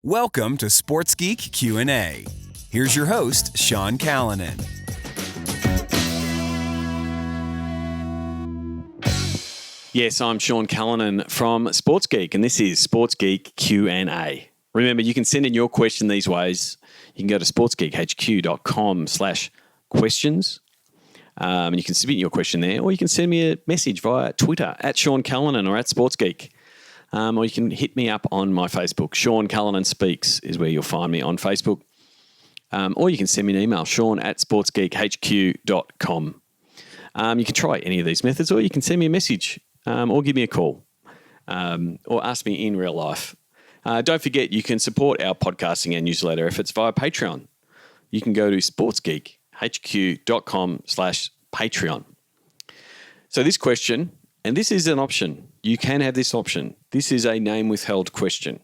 Welcome to Sports Geek Q&A. Here's your host, Sean Callanan. Yes, I'm Sean Callanan from Sports Geek, and this is Sports Geek Q&A. Remember, you can send in your question these ways. You can go to sportsgeekhq.com/questions, and you can submit your question there, or you can send me a message via Twitter at Sean Callanan or at SportsGeek. Or you can hit me up on my Facebook. Sean Callanan Speaks is where you'll find me on Facebook. Or you can send me an email, sean@sportsgeekhq.com. You can try any of these methods, or you can send me a message or give me a call or ask me in real life. Don't forget, you can support our podcasting and newsletter efforts via Patreon. You can go to sportsgeekhq.com/Patreon. So this question, and this is an option. You can have this option. This is a name withheld question.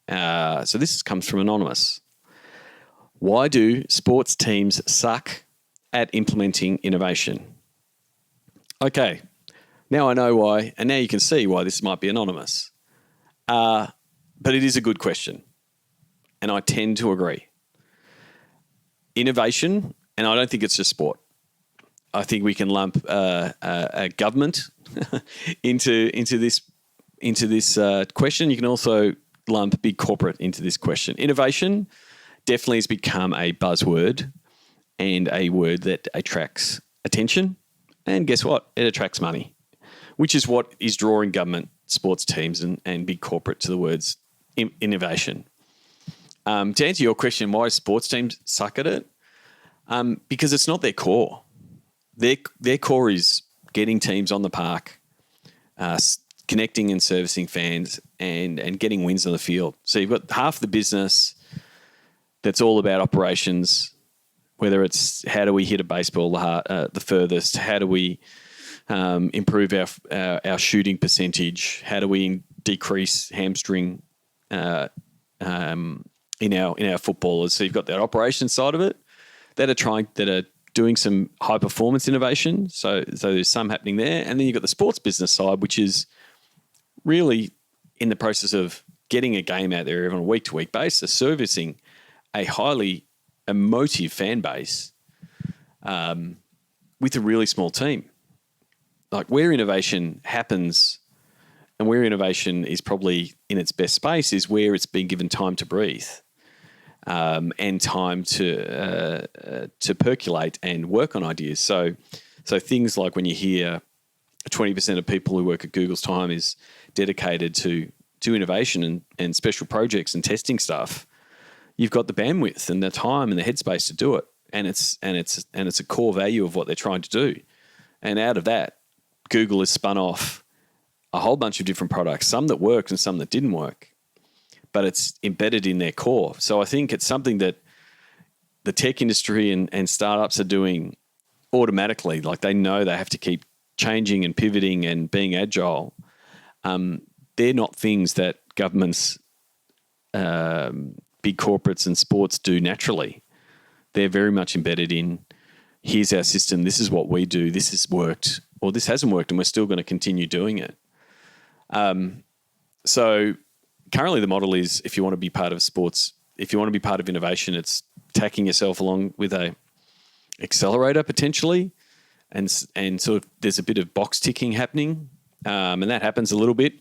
So this comes from Anonymous. Why do sports teams suck at implementing innovation? Okay, now I know why, and now you can see why this might be anonymous. But it is a good question, and I tend to agree. Innovation, and I don't think it's just sport. I think we can lump a government into this question. You can also lump big corporate into this question. Innovation definitely has become a buzzword and a word that attracts attention. And guess what? It attracts money, which is what is drawing government, sports teams and big corporate to the words innovation. To answer your question, why do sports teams suck at it? Because it's not their core. Their core is getting teams on the park, connecting and servicing fans, and getting wins on the field. So you've got half the business that's all about operations, whether it's how do we hit a baseball the furthest, how do we improve our shooting percentage, how do we decrease hamstring in our footballers. So you've got that operations side of it that are doing some high performance innovation. So there's some happening there. And then you've got the sports business side, which is really in the process of getting a game out there on a week to week basis, servicing a highly emotive fan base with a really small team. Like where innovation happens and where innovation is probably in its best space is where it's been given time to breathe. And time to percolate and work on ideas. So things like when you hear 20% of people who work at Google's time is dedicated to innovation and special projects and testing stuff, you've got the bandwidth and the time and the headspace to do it, and it's a core value of what they're trying to do. And out of that, Google has spun off a whole bunch of different products, some that worked and some that didn't work, but it's embedded in their core. So I think it's something that the tech industry and startups are doing automatically. Like they know they have to keep changing and pivoting and being agile. They're not things that governments, big corporates and sports do naturally. They're very much embedded in, here's our system, this is what we do, this has worked, or this hasn't worked and we're still going to continue doing it. So currently the model is if you want to be part of sports, if you want to be part of innovation, it's tacking yourself along with a accelerator potentially. And sort of there's a bit of box ticking happening. And that happens a little bit.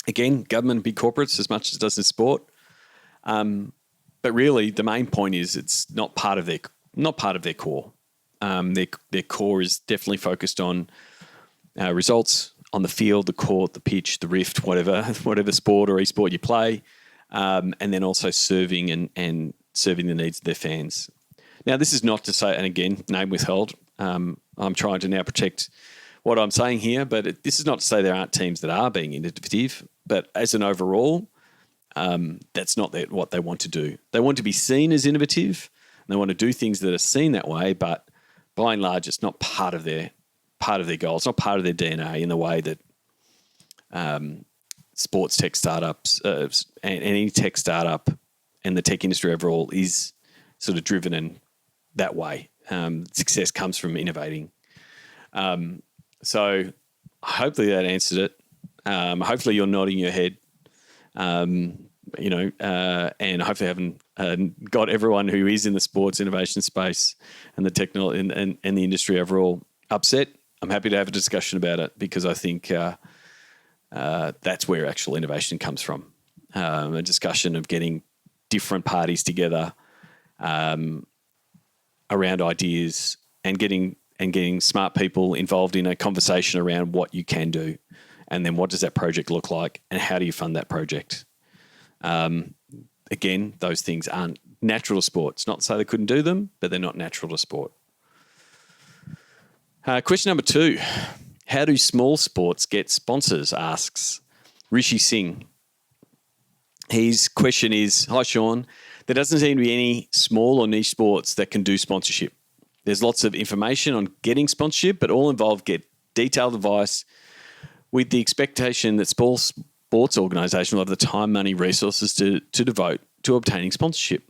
Again, government, big corporates as much as it does in sport. But really the main point is it's not part of their core. Their core is definitely focused on results on the field, the court, the pitch, the rift, whatever sport or esport you play, and then also serving and serving the needs of their fans. Now, this is not to say, and again, name withheld. I'm trying to now protect what I'm saying here, but this is not to say there aren't teams that are being innovative, but as an overall, that's not what they want to do. They want to be seen as innovative, and they want to do things that are seen that way, but by and large, it's not part of their goal. It's not part of their DNA in the way that sports tech startups and any tech startup and the tech industry overall is sort of driven in that way. Success comes from innovating. So hopefully that answered it. Hopefully you're nodding your head. and hopefully haven't got everyone who is in the sports innovation space and the technology and the industry overall upset. I'm happy to have a discussion about it because I think that's where actual innovation comes from. A discussion of getting different parties together around ideas and getting smart people involved in a conversation around what you can do, and then what does that project look like, and how do you fund that project. Again, those things aren't natural to sport. It's not to say they couldn't do them, but they're not natural to sport. Question number 2. How do small sports get sponsors, asks Rishi Singh. His question is, hi Sean, there doesn't seem to be any small or niche sports that can do sponsorship. There's lots of information on getting sponsorship, but all involved get detailed advice with the expectation that sports organisations will have the time, money, resources to devote to obtaining sponsorship.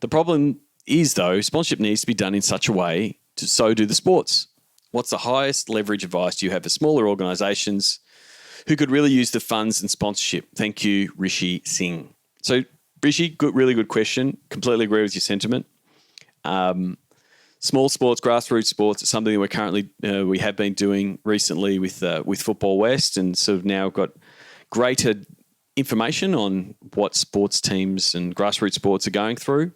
The problem is, though, sponsorship needs to be done in such a way so do the sports. What's the highest leverage advice do you have for smaller organisations who could really use the funds and sponsorship? Thank you, Rishi Singh. So, Rishi, really good question. Completely agree with your sentiment. Small sports, grassroots sports, is something that we're currently we have been doing recently with Football West, and sort of now got greater information on what sports teams and grassroots sports are going through.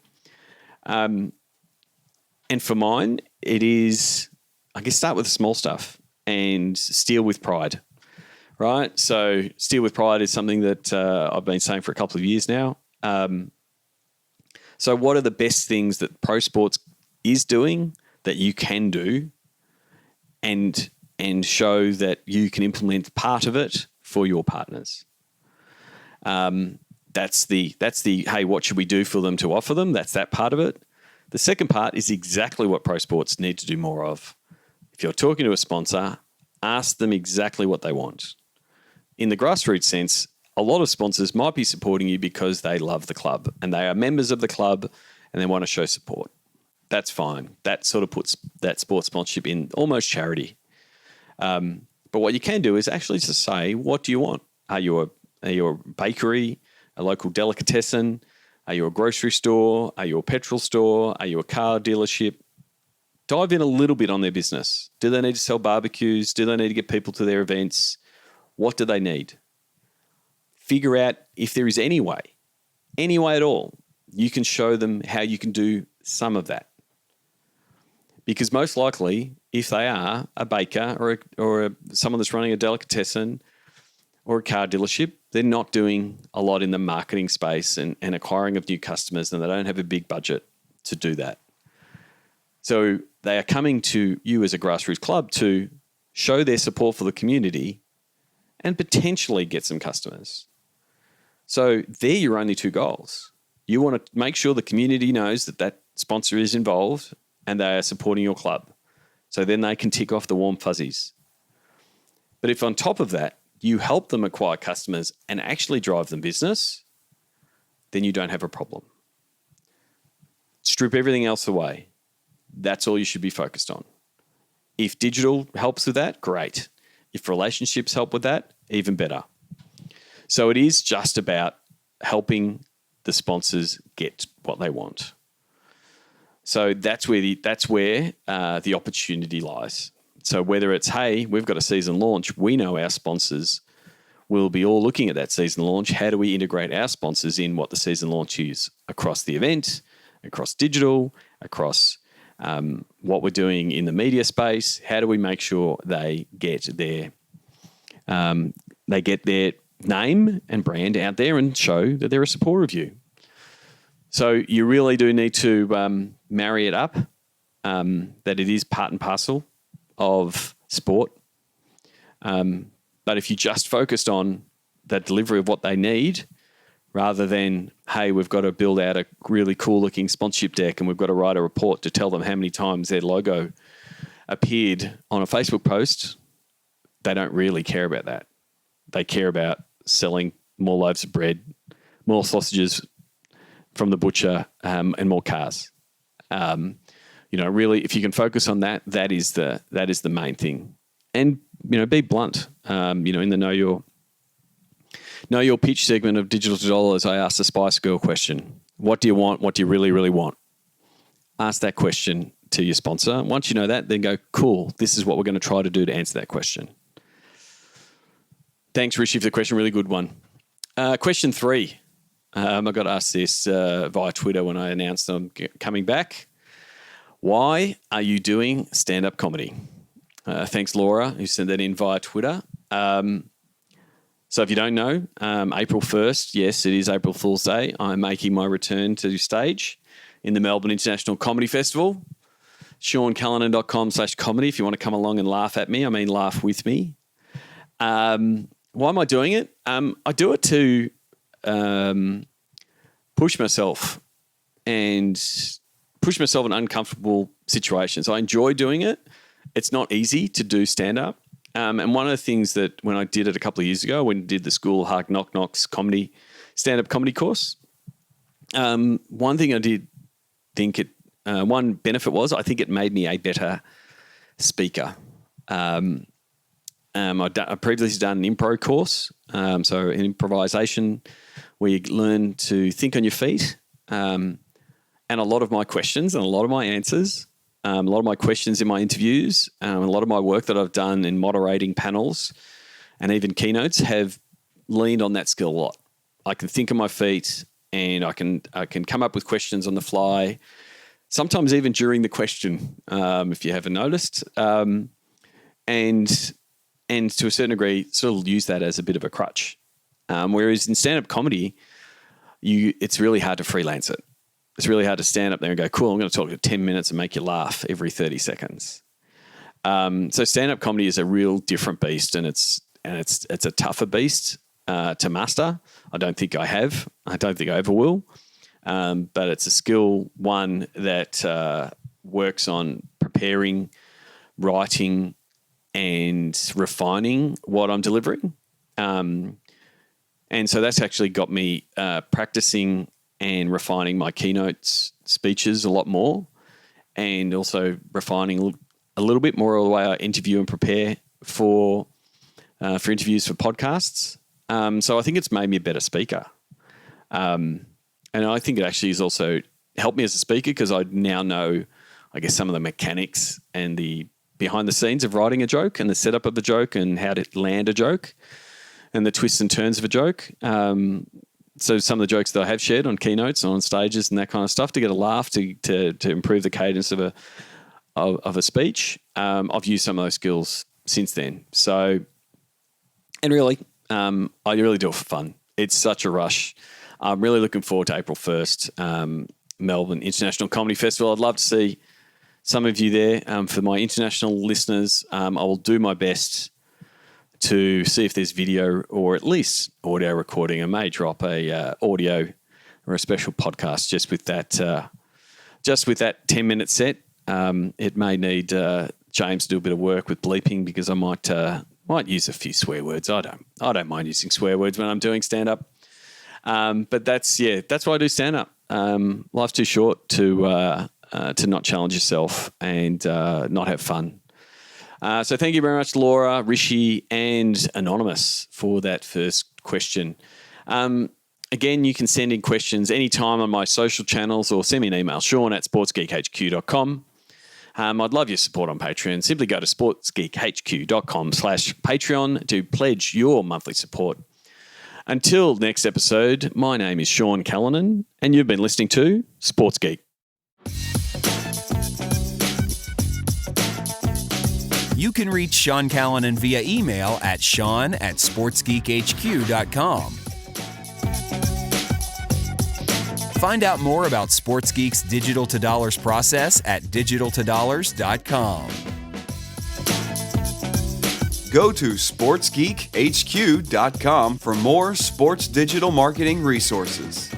And for mine, it is, I guess, start with the small stuff and steal with pride, right? So steal with pride is something that I've been saying for a couple of years now. So what are the best things that pro sports is doing that you can do and show that you can implement part of it for your partners? That's the hey, what should we do for them to offer them? That's that part of it. The second part is exactly what pro sports need to do more of. If you're talking to a sponsor, ask them exactly what they want. In the grassroots sense, a lot of sponsors might be supporting you because they love the club and they are members of the club and they want to show support. That's fine. That sort of puts that sports sponsorship in almost charity. But what you can do is actually just say, what do you want? Are you a bakery, a local delicatessen? Are you a grocery store? Are you a petrol store? Are you a car dealership? Dive in a little bit on their business. Do they need to sell barbecues? Do they need to get people to their events? What do they need? Figure out if there is any way at all, you can show them how you can do some of that. Because most likely, if they are a baker or someone that's running a delicatessen or a car dealership, they're not doing a lot in the marketing space and acquiring of new customers, and they don't have a big budget to do that. So they are coming to you as a grassroots club to show their support for the community and potentially get some customers. So they're your only two goals. You want to make sure the community knows that sponsor is involved and they are supporting your club. So then they can tick off the warm fuzzies. But if on top of that, you help them acquire customers and actually drive them business, then you don't have a problem. Strip everything else away. That's all you should be focused on. If digital helps with that, great. If relationships help with that, even better. So it is just about helping the sponsors get what they want. So that's where the opportunity lies. So whether it's, hey, we've got a season launch, we know our sponsors will be all looking at that season launch. How do we integrate our sponsors in what the season launch is across the event, across digital, across what we're doing in the media space? How do we make sure they get their name and brand out there and show that they're a supporter of you? So you really do need to marry it up, that it is part and parcel of sport. But if you just focused on the delivery of what they need, rather than, hey, we've got to build out a really cool looking sponsorship deck and we've got to write a report to tell them how many times their logo appeared on a Facebook post, they don't really care about that. They care about selling more loaves of bread, more sausages from the butcher, and more cars. Really, if you can focus on that, that is the main thing. And be blunt. In the Know Your Pitch segment of Digital to Dollars, I asked the Spice Girl question. What do you want? What do you really, really want? Ask that question to your sponsor. Once you know that, then go, cool, this is what we're going to try to do to answer that question. Thanks, Rishi, for the question. Really good one. Question 3. I got asked this via Twitter when I announced I'm coming back. Why are you doing stand-up comedy? Thanks, Laura, who sent that in via Twitter. So if you don't know, April 1st, yes, it is April Fool's Day. I'm making my return to stage in the Melbourne International Comedy Festival. SeanCallanan.com/comedy if you want to come along and laugh at me. I mean, laugh with me. Why am I doing it? I do it to push myself in uncomfortable situations. I enjoy doing it. It's not easy to do stand-up. And one of the things that when I did it a couple of years ago, when I did the School Hard Knock Knocks stand-up comedy course, one thing I did think one benefit was I think it made me a better speaker. I've previously done an improv course, so in improvisation where you learn to think on your feet, and a lot of my questions and a lot of my answers, a lot of my questions in my interviews, a lot of my work that I've done in moderating panels and even keynotes have leaned on that skill a lot. I can think on my feet and I can come up with questions on the fly, sometimes even during the question, if you haven't noticed, and to a certain degree sort of use that as a bit of a crutch. Whereas in stand-up comedy, it's really hard to freelance it. It's really hard to stand up there and go, cool, I'm going to talk for 10 minutes and make you laugh every 30 seconds. So stand-up comedy is a real different beast, and it's a tougher beast to master. I don't think I have. I don't think I ever will. But it's a skill, one, that works on preparing, writing, and refining what I'm delivering. And so that's actually got me practicing and refining my keynotes speeches a lot more, and also refining a little bit more of the way I interview and prepare for interviews for podcasts. So I think it's made me a better speaker. And I think it actually has also helped me as a speaker because I now know, I guess, some of the mechanics and the behind the scenes of writing a joke and the setup of the joke and how to land a joke and the twists and turns of a joke. So some of the jokes that I have shared on keynotes and on stages and that kind of stuff to get a laugh, to improve the cadence of a speech, I've used some of those skills since then. So, and really, I really do it for fun. It's such a rush. I'm really looking forward to April 1st, Melbourne International Comedy Festival. I'd love to see some of you there. For my international listeners, I will do my best to see if there's video or at least audio recording. I may drop a audio or a special podcast just with that 10-minute set. It may need James to do a bit of work with bleeping because I might use a few swear words. I don't mind using swear words when I'm doing stand up. But that's why I do stand up. Life's too short to not challenge yourself and not have fun. So thank you very much, Laura, Rishi, and Anonymous for that first question. Again, you can send in questions anytime on my social channels or send me an email, Sean@sportsgeekhq.com. I'd love your support on Patreon. Simply go to sportsgeekhq.com/Patreon to pledge your monthly support. Until next episode, my name is Sean Callanan, and you've been listening to Sports Geek. You can reach Sean Callanan via email at sean@sportsgeekhq.com. Find out more about Sports Geek's Digital to Dollars process at digitaltodollars.com. Go to sportsgeekhq.com for more sports digital marketing resources.